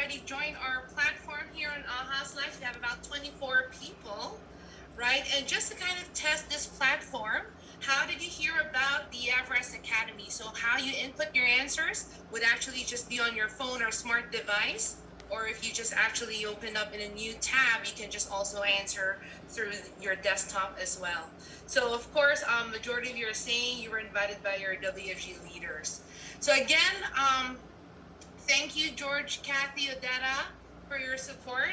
already joined our platform here on House Life. We have about 24 people, right? And just to kind of test this platform, how did you hear about the Everest Academy? So how you input your answers would actually just be on your phone or smart device, or if you just actually open up in a new tab, you can just also answer through your desktop as well. So of course, majority of you are saying you were invited by your WFG leaders. So again, thank you, George, Kathy, Odetta, for your support.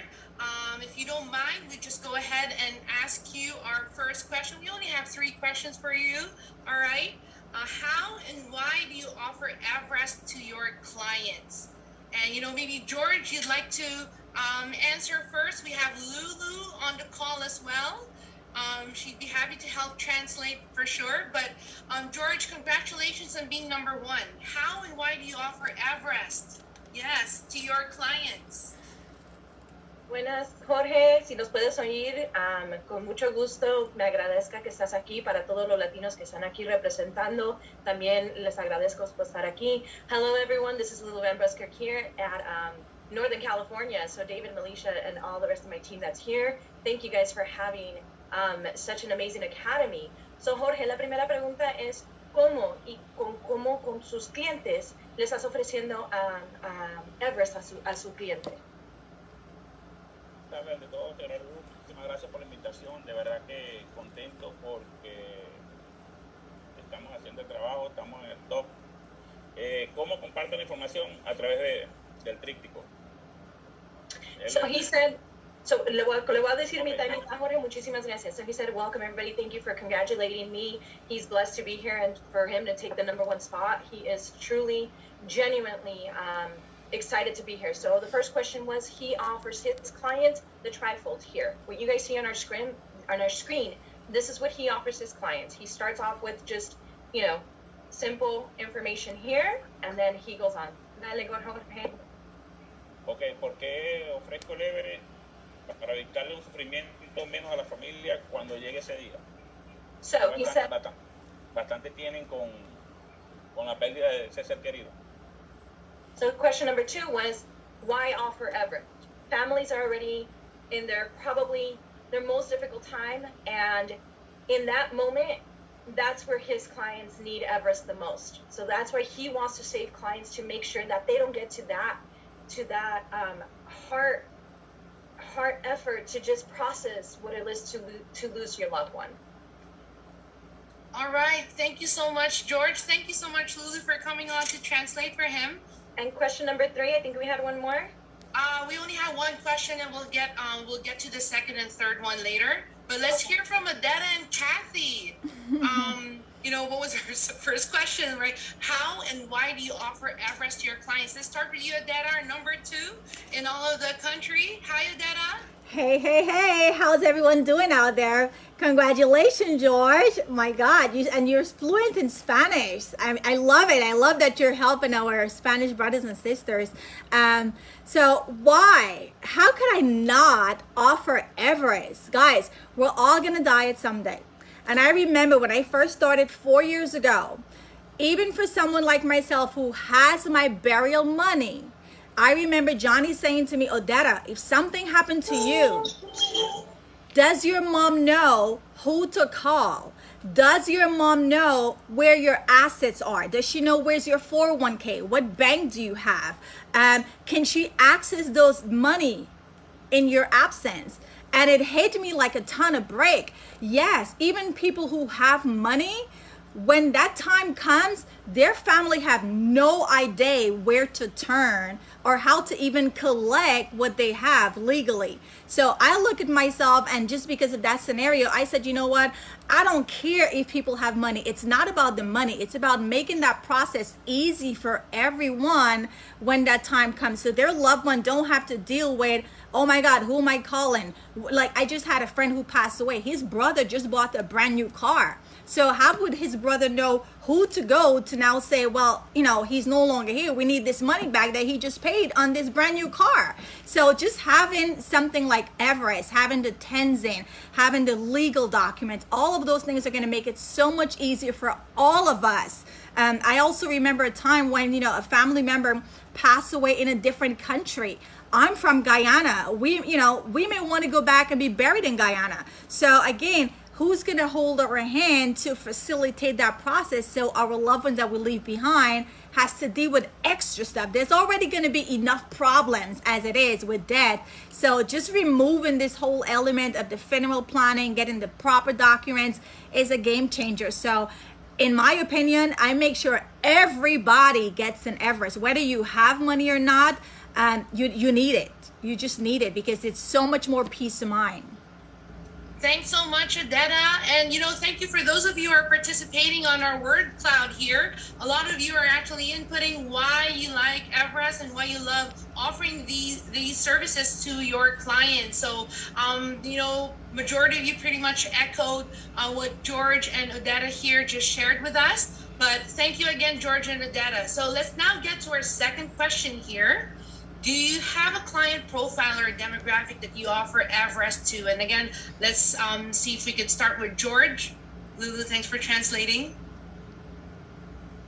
If you don't mind, we just go ahead and ask you our first question. We only have 3 questions for you, all right? How and why do you offer Everest to your clients? And, maybe George, you'd like to answer first. We have Lulu on the call as well. She'd be happy to help translate for sure. But George, congratulations on being number 1. How and why do you offer Everest? Yes, to your clients. Buenas, Jorge, si nos puedes oír, con mucho gusto, me agradezca que estás aquí, para todos los latinos que están aquí representando, también les agradezco por estar aquí. Hello everyone, this is Lulu Van Buskirk here at Northern California, so David, Militia, and all the rest of my team that's here, thank you guys for having such an amazing academy. So Jorge, la primera pregunta es, ¿cómo con sus clientes le estás ofreciendo Everest a su cliente? De todo, muchísimas gracias por la invitación, de verdad que contento porque estamos haciendo el trabajo, estamos en el top. ¿Cómo comparto la información? A través del tríptico. So he said, le voy a decir mi timing, Jorge, muchísimas gracias. So he said, welcome everybody, thank you for congratulating me. He's blessed to be here and for him to take the number 1 spot. He is truly, genuinely excited to be here. So the first question was, he offers his clients the trifold here. What you guys see on our screen, this is what he offers his clients. He starts off with just, simple information here, and then he goes on. Dale, Jorge. Ok, ¿por qué ofrezco el Everest? Para evitarle un sufrimiento menos a la familia cuando llegue ese día. So he said, bastante tienen con la pérdida de ese ser querido. So question number 2 was, why offer Everest? Families are already in their most difficult time, and in that moment, that's where his clients need Everest the most. So that's why he wants to save clients, to make sure that they don't get to that heart effort to just process what it is to lose your loved one. All right, thank you so much, George. Thank you so much, Lulu, for coming on to translate for him. And question number 3, I think we had one more. We only have 1 question, and we'll get to the second and third one later. But let's hear from Odetta and Kathy. What was her first question, right? How and why do you offer Everest to your clients? Let's start with you, Odetta, our number 2 in all of the country. Hi, Odetta. Hey, how's everyone doing out there? Congratulations, George. My God, you're fluent in Spanish. I love it. I love that you're helping our Spanish brothers and sisters. So how could I not offer Everest? Guys, we're all gonna die at someday. And I remember when I first started 4 years ago, even for someone like myself who has my burial money, I remember Johnny saying to me, Odetta, if something happened to you, does your mom know who to call? Does your mom know where your assets are? Does she know where's your 401k? What bank do you have? Can she access those money in your absence? And it hit me like a ton of brick. Yes, even people who have money, when that time comes, their family have no idea where to turn or how to even collect what they have legally. So I look at myself, and just because of that scenario, I said, you know what? I don't care if people have money. It's not about the money. It's about making that process easy for everyone when that time comes. So their loved one don't have to deal with, oh my God, who am I calling? Like, I just had a friend who passed away. His brother just bought a brand new car. So how would his brother know who to go to now say, well, he's no longer here. We need this money back that he just paid on this brand new car. So just having something like Everest, having the Tenzin, having the legal documents, all of those things are going to make it so much easier for all of us. I also remember a time when, a family member pass away in a different country. I'm from Guyana. We may want to go back and be buried in Guyana. So again, who's going to hold our hand to facilitate that process so our loved ones that we leave behind has to deal with extra stuff? There's already going to be enough problems as it is with death. So just removing this whole element of the funeral planning, getting the proper documents is a game changer. So in my opinion, I make sure everybody gets an Everest, whether you have money or not. You need it. You just need it because it's so much more peace of mind. Thanks so much, Odetta. And, thank you for those of you who are participating on our word cloud here. A lot of you are actually inputting why you like Everest and why you love offering these services to your clients. So, majority of you pretty much echoed what George and Odetta here just shared with us. But thank you again, George and Odetta. So let's now get to our second question here. Do you have a client profile or a demographic that you offer Everest to? And again, let's see if we could start with George. Lulu, thanks for translating.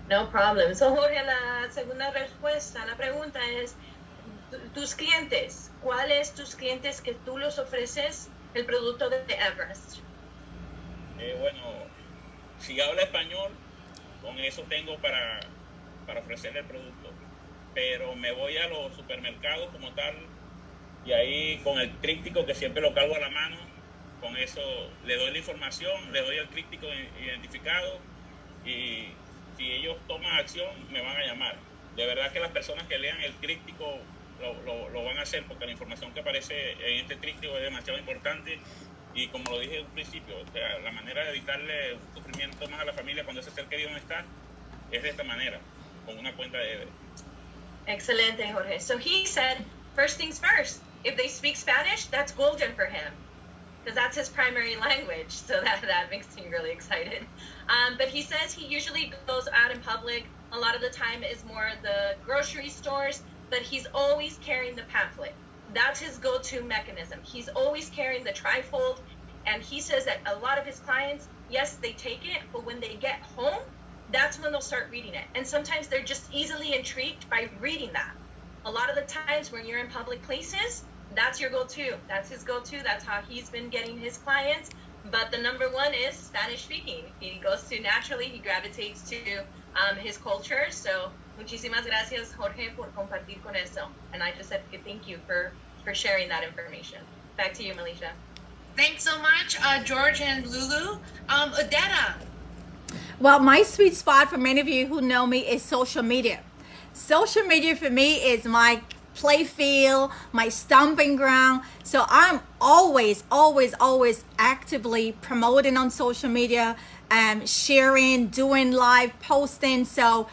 No problem. So Jorge, la segunda respuesta, la pregunta es, tus clientes, ¿cuáles tus clientes que tú los ofreces el producto de Everest? Bueno, si habla español, con eso tengo para ofrecerle el producto. Pero me voy a los supermercados como tal y ahí con el tríptico que siempre lo cargo a la mano, con eso le doy la información, le doy el tríptico identificado y si ellos toman acción me van a llamar. De verdad que las personas que lean el tríptico lo van a hacer porque la información que aparece en este tríptico es demasiado importante y como lo dije en un principio, o sea, la manera de evitarle un sufrimiento más a la familia cuando ese ser querido no está es de esta manera, con una cuenta de Everest. Excelente, Jorge. So he said, first things first, if they speak Spanish, that's golden for him because that's his primary language. So that makes me really excited. But he says he usually goes out in public. A lot of the time is more the grocery stores, but he's always carrying the pamphlet. That's his go-to mechanism. He's always carrying the trifold. And he says that a lot of his clients, yes, they take it, but when they get home, that's when they'll start reading it. And sometimes they're just easily intrigued by reading that. A lot of the times when you're in public places, that's your go-to. That's his go-to. That's how he's been getting his clients. But the number one is Spanish speaking. He goes to naturally, he gravitates to his culture. So muchísimas gracias, Jorge, por compartir con eso. And I just said thank you for sharing that information. Back to you, Melisha. Thanks so much, George and Lulu. Odetta. Well, my sweet spot for many of you who know me is social media. Social media for me is my play field, my stomping ground. So I'm always actively promoting on social media, sharing, doing live posting. So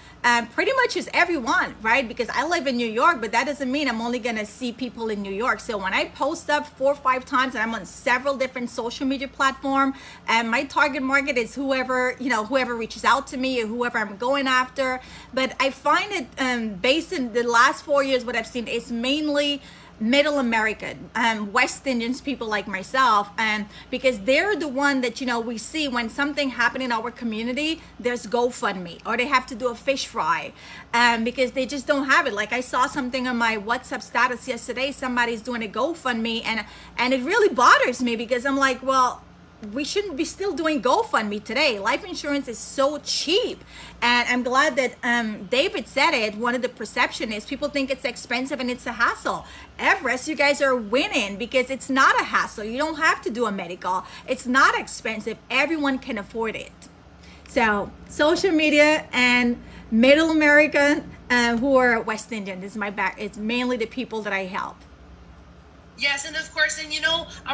pretty much is everyone, right? Because I live in New York, but that doesn't mean I'm only gonna see people in New York. So when I post up 4 or 5 times, and I'm on several different social media platforms, and my target market is whoever reaches out to me or whoever I'm going after. But I find it based in the last 4 years, what I've seen is mainly Middle American, West Indians, people like myself, because they're the one that, we see when something happened in our community, there's GoFundMe, or they have to do a fish fry, because they just don't have it. Like I saw something on my WhatsApp status yesterday, somebody's doing a GoFundMe, and it really bothers me because I'm like, well, we shouldn't be still doing GoFundMe today. Life insurance is so cheap. And I'm glad that David said it. One of the perception is people think it's expensive and it's a hassle. Everest, you guys are winning because it's not a hassle. You don't have to do a medical. It's not expensive. Everyone can afford it. So social media and Middle American who are West Indian is my back. It's mainly the people that I help. Yes, and of course, and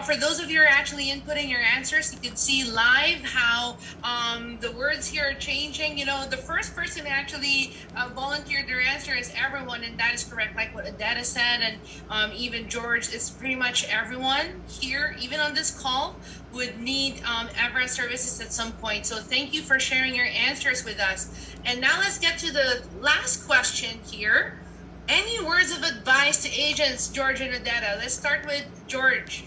for those of you who are actually inputting your answers, you can see live how the words here are changing. The first person who actually volunteered their answer is everyone, and that is correct, like what Odetta said, and even George. It's pretty much everyone here, even on this call, would need Everest services at some point. So thank you for sharing your answers with us. And now let's get to the last question here. Any words of advice to agents, George and Odetta? Let's start with George.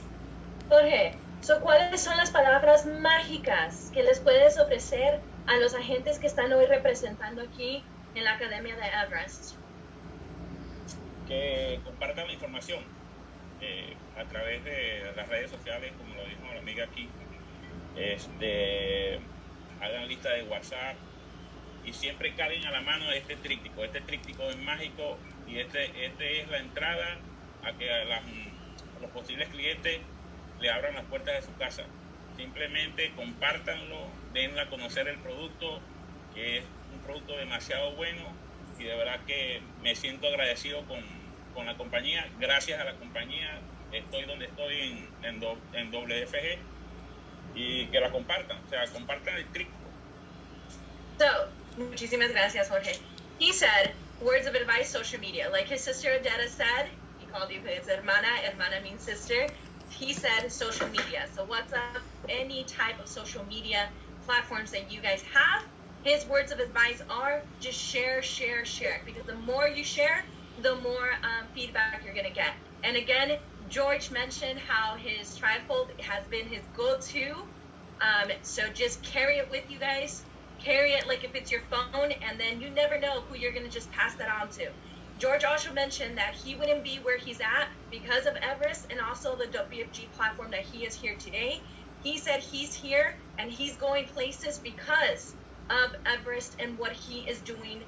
Jorge, so ¿cuáles son las palabras mágicas que les puedes ofrecer a los agentes que están hoy representando aquí en la Academia de Everest? que compartan la información a través de las redes sociales, como lo dijo la amiga aquí. Hagan lista de WhatsApp y siempre carguen a la mano este tríptico. Este tríptico es mágico y este es la entrada a que a los posibles clientes le abran las puertas de su casa. Simplemente compártanlo, denle a conocer el producto, que es un producto demasiado bueno, y de verdad que me siento agradecido con la compañía. Gracias a la compañía estoy donde estoy en WFG, y que la compartan, o sea, compartan el tríptico. So, muchísimas gracias, Jorge. He said, words of advice, social media. Like his sister Adetta said, he called you his hermana. Hermana means sister. He said social media. So WhatsApp, any type of social media platforms that you guys have. His words of advice are just share, share, share. Because the more you share, the more feedback you're going to get. And again, George mentioned how his trifold has been his go-to. So just carry it with you guys. Carry it like if it's your phone, and then you never know who you're going to just pass that on to. George also mentioned that he wouldn't be where he's at because of Everest and also the WFG platform that he is here today. He said he's here and he's going places because of Everest and what he is doing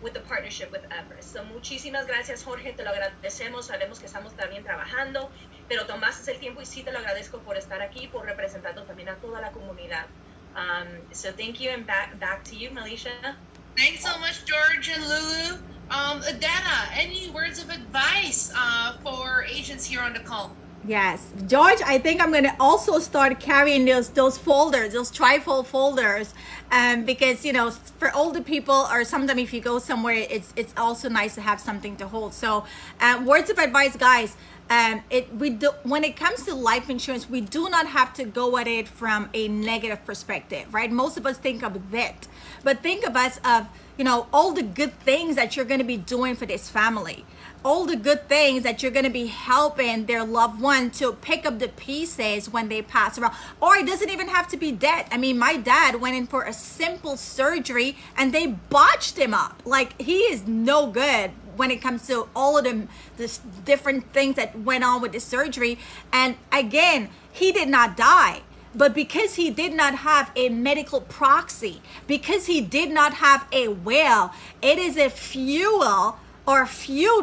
with the partnership with Everest. So muchísimas gracias, Jorge, te lo agradecemos, sabemos que estamos también trabajando, pero tomaste el tiempo y sí te lo agradezco por estar aquí, por representando también a toda la comunidad. So thank you, and back to you, Melisha. Thanks so much, George and Lulu. Adetta, any words of advice for agents here on the call? Yes, George, I think I'm going to also start carrying those folders, those trifold folders, because, you know, for older people, or sometimes if you go somewhere, it's also nice to have something to hold. So words of advice, guys. When it comes to life insurance, we do not have to go at it from a negative perspective, right? Most of us think of that, but think of us of, you know, all the good things that you're going to be doing for this family, all the good things that you're going to be helping their loved one to pick up the pieces when they pass around. Or it doesn't even have to be debt. I mean, my dad went in for a simple surgery and they botched him up. Like, he is no good when it comes to all of the different things that went on with the surgery. And again, he did not die. But because he did not have a medical proxy, because he did not have a will, it is a feud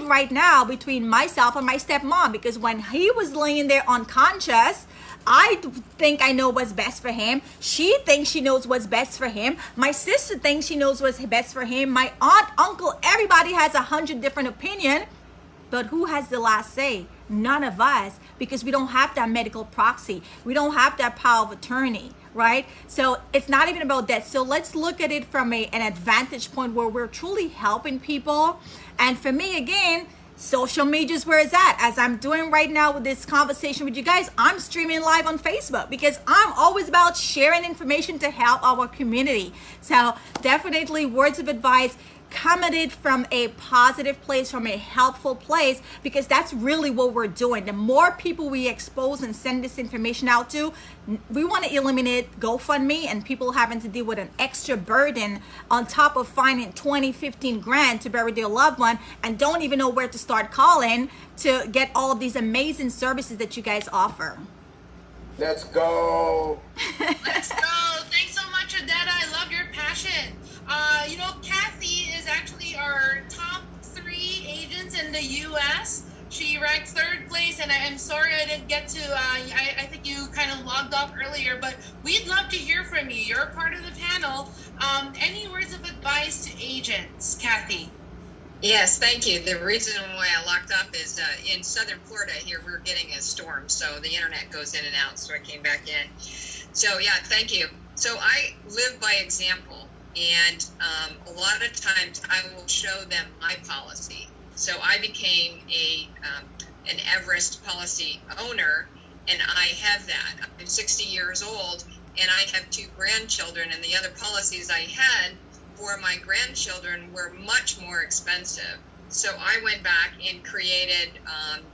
right now between myself and my stepmom. Because when he was laying there unconscious, I think I know what's best for him. She thinks she knows what's best for him. My sister thinks she knows what's best for him. My aunt, uncle, everybody has 100 different opinions. But who has the last say? None of us, because we don't have that medical proxy. We don't have that power of attorney, right? So it's not even about that. So let's look at it from an advantage point where we're truly helping people. And for me, again, social media is where it's at. As I'm doing right now with this conversation with you guys, I'm streaming live on Facebook because I'm always about sharing information to help our community. So definitely words of advice, come at it from a positive place, from a helpful place, because that's really what we're doing. The more people we expose and send this information out to, we want to eliminate GoFundMe and people having to deal with an extra burden on top of finding 20, 15 grand to bury their loved one and don't even know where to start calling to get all of these amazing services that you guys offer. Let's go. Let's go. Thanks so much, Adetta. I love your passion. You know, Kathy is actually our top 3 agents in the U.S. She ranked 3rd place, and I'm sorry I didn't get to, I think you kind of logged off earlier, but we'd love to hear from you. You're part of the panel. Any words of advice to agents, Kathy? Yes, thank you. The reason why I locked off is in southern Florida here, we're getting a storm, so the internet goes in and out, so I came back in. So yeah, thank you. So I live by example. And a lot of times I will show them my policy. So I became an Everest policy owner, and I have that. I'm 60 years old, and I have 2 grandchildren, and the other policies I had for my grandchildren were much more expensive. So I went back and created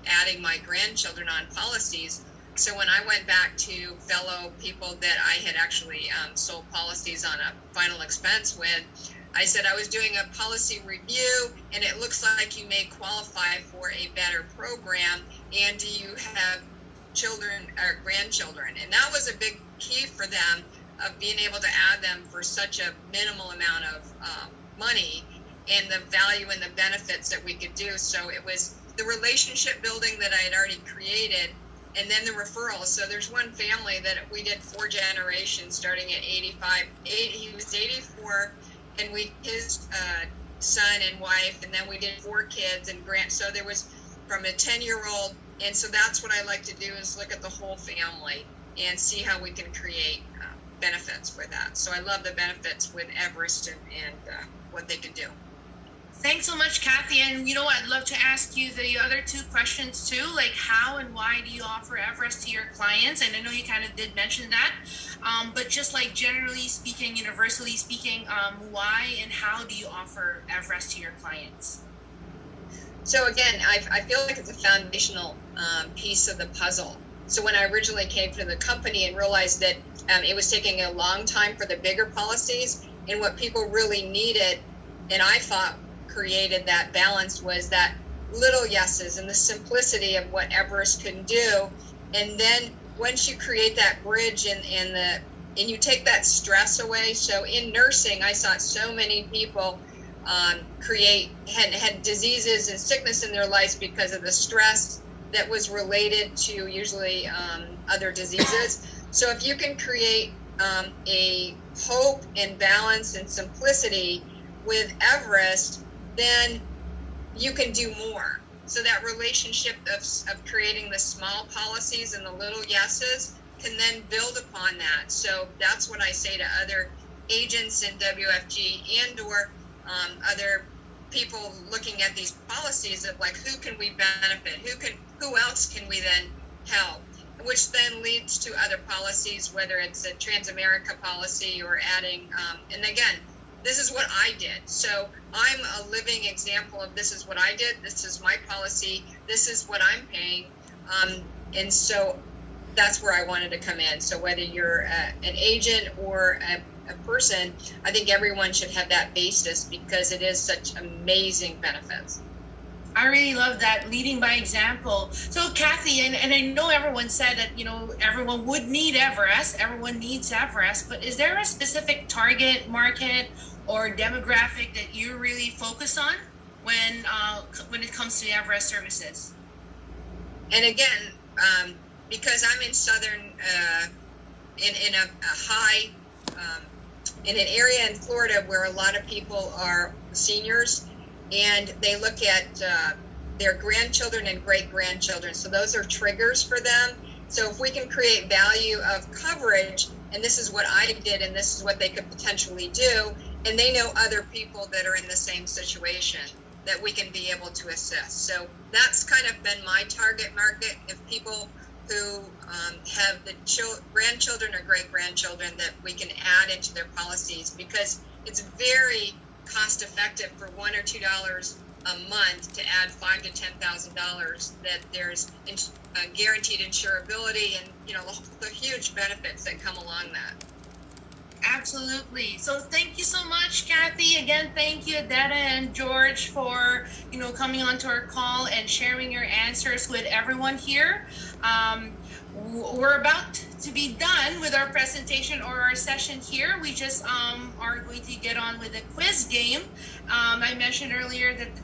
adding my grandchildren on policies. So when I went back to fellow people that I had actually sold policies on a final expense with, I said I was doing a policy review, and it looks like you may qualify for a better program. And do you have children or grandchildren? And that was a big key for them, of being able to add them for such a minimal amount of money, and the value and the benefits that we could do. So it was the relationship building that I had already created, and then the referrals. So there's one family that we did 4 generations starting at 85. He was 84, and his son and wife, and then we did 4 kids and so there was from a 10-year-old. And so that's what I like to do, is look at the whole family and see how we can create benefits with that. So I love the benefits with Everest and what they can do. Thanks so much, Kathy. And you know what, I'd love to ask you the other 2 questions too, like how and why do you offer Everest to your clients? And I know you kind of did mention that, but just like generally speaking, universally speaking, why and how do you offer Everest to your clients? So again, I feel like it's a foundational piece of the puzzle. So when I originally came to the company and realized that it was taking a long time for the bigger policies, and what people really needed, and I thought created that balance, was that little yeses and the simplicity of what Everest can do. And then once you create that bridge and you take that stress away. So in nursing, I saw so many people had diseases and sickness in their lives because of the stress that was related to usually other diseases. So if you can create a hope and balance and simplicity with Everest, then you can do more. So that relationship of creating the small policies and the little yeses can then build upon that. So that's what I say to other agents in WFG and or other people looking at these policies of like, who can we benefit? Who else can we then help? Which then leads to other policies, whether it's a Transamerica policy or adding, and again, this is what I did. So I'm a living example of this is what I did. This is my policy. This is what I'm paying. And so that's where I wanted to come in. So whether you're an agent or a person, I think everyone should have that basis because it is such amazing benefits. I really love that, leading by example. So Kathy, and I know everyone said that, you know, everyone would need Everest, everyone needs Everest, but is there a specific target market or demographic that you really focus on when it comes to Everest services? And again, because I'm in southern, in a high, in an area in Florida where a lot of people are seniors, and they look at their grandchildren and great-grandchildren. So those are triggers for them. So if we can create value of coverage, and this is what I did, and this is what they could potentially do, and they know other people that are in the same situation, that we can be able to assist. So that's kind of been my target market, of people who have the grandchildren or great-grandchildren that we can add into their policies, because it's very cost effective for $1 or $2 a month to add $5,000 to $10,000. That there's guaranteed insurability, and you know the huge benefits that come along that. Absolutely. So thank you so much, Kathy. Again, thank you, Detta and George, for coming onto our call and sharing your answers with everyone here. We're about to be done with our presentation or our session here. We just are going to get on with a quiz game. I mentioned earlier that the